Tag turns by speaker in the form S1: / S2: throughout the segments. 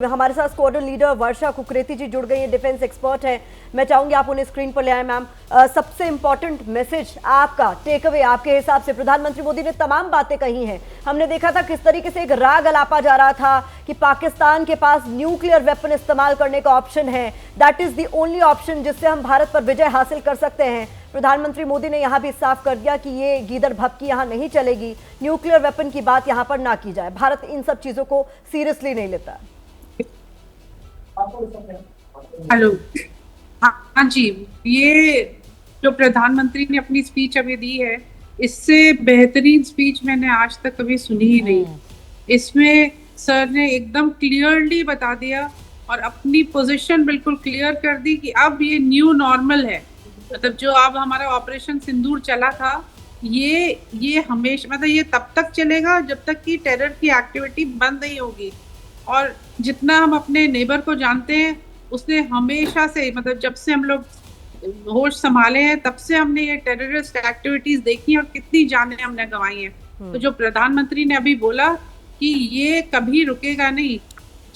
S1: हमारे साथ squadron leader वर्षा कुकरेती जी जुड़ गई हैं, डिफेंस एक्सपर्ट हैं। मैं चाहूंगी आप उन्हें स्क्रीन पर ले आए मैम। सबसे इंपॉर्टेंट मैसेज आपका टेक अवे आपके हिसाब से, प्रधानमंत्री मोदी ने तमाम बातें कही हैं। हमने देखा था किस तरीके से एक राग अलापा जा रहा था कि पाकिस्तान के पास न्यूक्लियर वेपन इस्तेमाल करने का ऑप्शन है, that is the only option जिससे हम भारत पर विजय हासिल कर सकते हैं। प्रधानमंत्री मोदी ने यहां भी साफ कर दिया कि ये गीदड़ भपकी यहां नहीं चलेगी, न्यूक्लियर वेपन की बात यहां पर ना की जाए। भारत इन सब चीजों को सीरियसली नहीं लेता।
S2: हेलो। हाँ जी, ये जो प्रधानमंत्री ने अपनी स्पीच अभी दी है, इससे बेहतरीन स्पीच मैंने आज तक कभी सुनी ही नहीं। इसमें सर ने एकदम क्लियरली बता दिया और अपनी पोजीशन बिल्कुल क्लियर कर दी कि अब ये न्यू नॉर्मल है। मतलब जो अब हमारा ऑपरेशन सिंदूर चला था, ये हमेशा, मतलब ये तब तक चलेगा जब तक कि टेरर की एक्टिविटी बंद नहीं होगी। और जितना हम अपने नेबर को जानते हैं, उसने हमेशा से, मतलब जब से हम लोग होश संभाले हैं, तब से हमने ये टेररिस्ट एक्टिविटीज देखी और कितनी जानें हमने गंवाई हैं। तो जो प्रधानमंत्री ने अभी बोला कि ये कभी रुकेगा नहीं,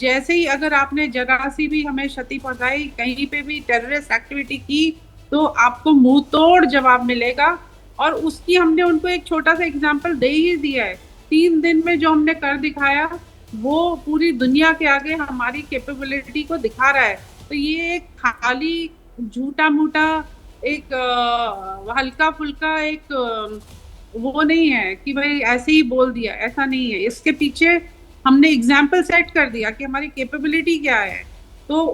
S2: जैसे ही अगर आपने जरा सी भी हमें क्षति पहुंचाई, कहीं पे भी टेररिस्ट एक्टिविटी की, तो आपको मुंह तोड़ जवाब मिलेगा। और उसकी हमने उनको एक छोटा सा एग्जाम्पल दे ही दिया है। 3 दिन में जो हमने कर दिखाया, वो पूरी दुनिया के आगे हमारी कैपेबिलिटी को दिखा रहा है। तो ये एक खाली झूठा मूठा एक हल्का फुल्का एक वो नहीं है कि भाई ऐसे ही बोल दिया, ऐसा नहीं है। इसके पीछे हमने एग्जाम्पल सेट कर दिया कि हमारी कैपेबिलिटी क्या है। तो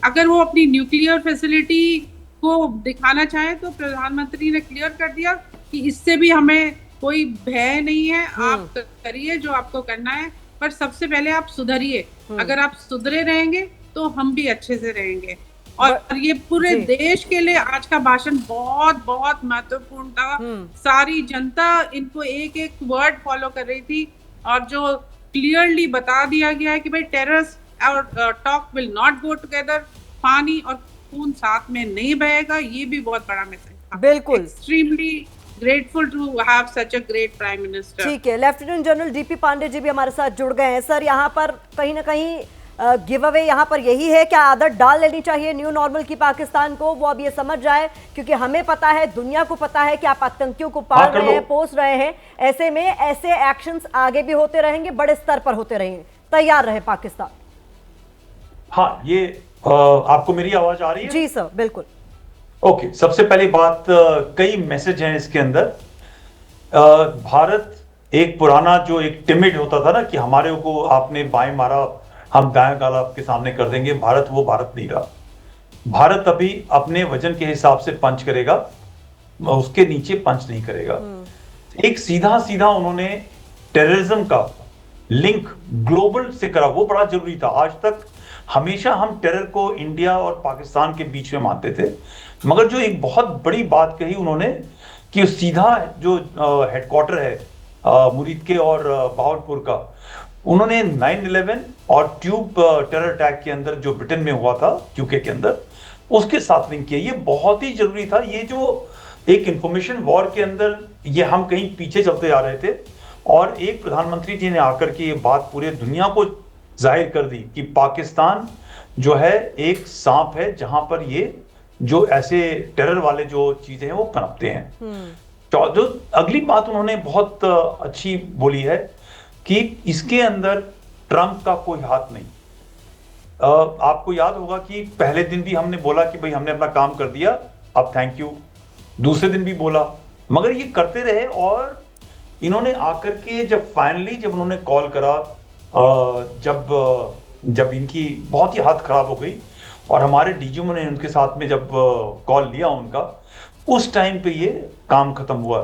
S2: अगर वो अपनी न्यूक्लियर फैसिलिटी को दिखाना चाहे, तो प्रधानमंत्री ने क्लियर कर दिया कि इससे भी हमें कोई भय नहीं है, आप करिए जो आपको करना है, पर सबसे पहले आप सुधरिए। अगर आप सुधरे रहेंगे तो हम भी अच्छे से रहेंगे। और ये पूरे देश के लिए आज का भाषण बहुत बहुत महत्वपूर्ण था। सारी जनता इनको एक एक वर्ड फॉलो कर रही थी, और जो क्लियरली बता दिया गया है कि भाई टेररिस्ट और talk will not go together, पानी और खून साथ में नहीं बहेगा। ये भी बहुत बड़ा मैसेज था।
S1: बिल्कुल,
S2: extremely grateful to have such a great prime minister.
S1: ठीक है, lieutenant general DP Pandey ji भी हमारे साथ जुड़ गए हैं। सर, यहाँ पर कहीं ना कहीं गिव अवे यहाँ पर यही है, क्या आदत डाल लेनी चाहिए न्यू नॉर्मल की पाकिस्तान को, वो अब ये समझ जाए, क्योंकि हमें पता है, दुनिया को पता है कि आप आतंकियों को पाल रहे हैं, पोस रहे हैं। ऐसे में ऐसे एक्शंस आगे भी होते रहेंगे, बड़े स्तर पर होते रहेंगे, तैयार रहे पाकिस्तान।
S3: हाँ, ये आपको मेरी आवाज आ रही है?
S1: जी सर, बिल्कुल।
S3: ओके, सबसे पहली बात, कई मैसेज हैं इसके अंदर। भारत एक पुराना जो एक टिमिड होता था ना, कि हमारे को आपने बाएं मारा, हम दाएं गाला आपके सामने कर देंगे, भारत वो भारत नहीं रहा। भारत अभी अपने वजन के हिसाब से पंच करेगा, उसके नीचे पंच नहीं करेगा। एक सीधा सीधा उन्होंने टेररिज्म का लिंक ग्लोबल से करा, वो बड़ा जरूरी था। आज तक हमेशा हम टेरर को इंडिया और पाकिस्तान के बीच में मानते थे, मगर जो एक बहुत बड़ी बात कही उन्होंने कि सीधा जो हेडक्वार्टर है मुरीद के और बहावलपुर का, उन्होंने 9/11 और ट्यूब टेरर अटैक के अंदर जो ब्रिटेन में हुआ था, यूके के अंदर, उसके साथ लिंक किया। ये बहुत ही जरूरी था। ये जो एक इंफॉर्मेशन वॉर के अंदर ये हम कहीं पीछे चलते जा रहे थे, और एक प्रधानमंत्री जी ने आकर के ये बात पूरे दुनिया को जाहिर कर दी कि पाकिस्तान जो है एक सांप है, जहां पर ये जो ऐसे टेरर वाले जो चीजें हैं वो पनपते हैं। तो जो अगली बात उन्होंने बहुत अच्छी बोली है कि इसके अंदर ट्रंप का कोई हाथ नहीं। आपको याद होगा कि पहले दिन भी हमने बोला कि भाई हमने अपना काम कर दिया, अब थैंक यू। दूसरे दिन भी बोला, मगर ये करते रहे। और इन्होंने आकर के जब फाइनली जब उन्होंने कॉल करा, जब इनकी बहुत ही हालत खराब हो गई, और हमारे डीजीएम ने उनके साथ में जब कॉल लिया उनका, उस टाइम पे ये काम खत्म हुआ।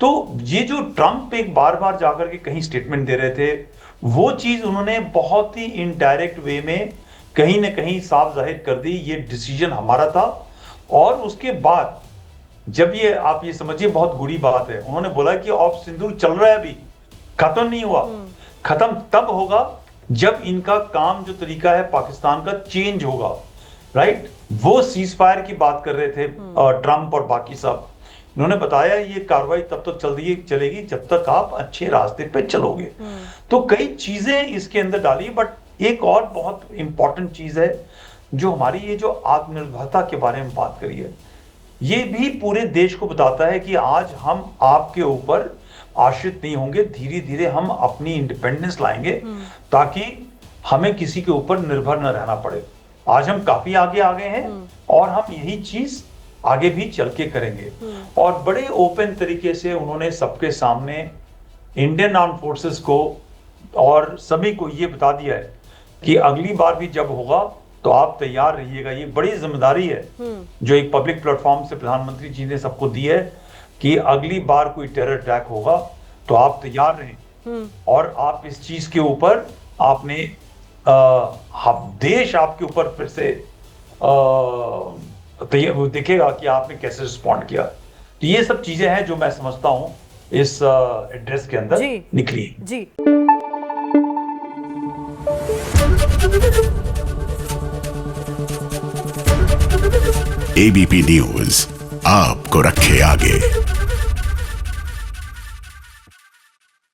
S3: तो ये जो ट्रंप एक बार बार जाकर के कहीं स्टेटमेंट दे रहे थे, वो चीज उन्होंने बहुत ही इनडायरेक्ट वे में कहीं ना कहीं साफ जाहिर कर दी, ये डिसीजन हमारा था। और उसके बाद जब ये, आप ये समझिए, बहुत बुरी बात है, उन्होंने बोला कि ऑफ सिंदूर चल रहा है, अभी खत्म नहीं हुआ। खत्म तब होगा जब इनका काम जो तरीका है पाकिस्तान का चेंज होगा, राइट। वो सीज फायर की बात कर रहे थे ट्रंप और बाकी सब। उन्होंने बताया ये कार्रवाई तब तक चलेगी जब तक आप अच्छे रास्ते पे चलोगे। तो कई चीजें इसके अंदर डाली, बट एक और बहुत इंपॉर्टेंट चीज है जो हमारी ये जो आत्मनिर्भरता के बारे में बात करी है, ये भी पूरे देश को बताता है कि आज हम आपके ऊपर आश्रित नहीं होंगे, धीरे धीरे हम अपनी इंडिपेंडेंस लाएंगे ताकि हमें किसी के ऊपर निर्भर न रहना पड़े। आज हम काफी आगे आ गए हैं और हम यही चीज आगे भी चल के करेंगे। और बड़े ओपन तरीके से उन्होंने सबके सामने इंडियन आर्म फोर्सेस को और सभी को ये बता दिया है कि अगली बार भी जब होगा तो आप तैयार रहिएगा। ये बड़ी जिम्मेदारी है जो एक पब्लिक प्लेटफॉर्म से प्रधानमंत्री जी ने सबको दी है कि अगली बार कोई टेरर अटैक होगा तो आप तैयार रहें। और आप इस चीज के ऊपर आपने देश आपके ऊपर फिर से दिखेगा कि आपने कैसे रिस्पॉन्ड किया। तो ये सब चीजें हैं जो मैं समझता हूं इस एड्रेस के अंदर निकली
S1: जी।
S4: एबीपी न्यूज आपको रखे आगे।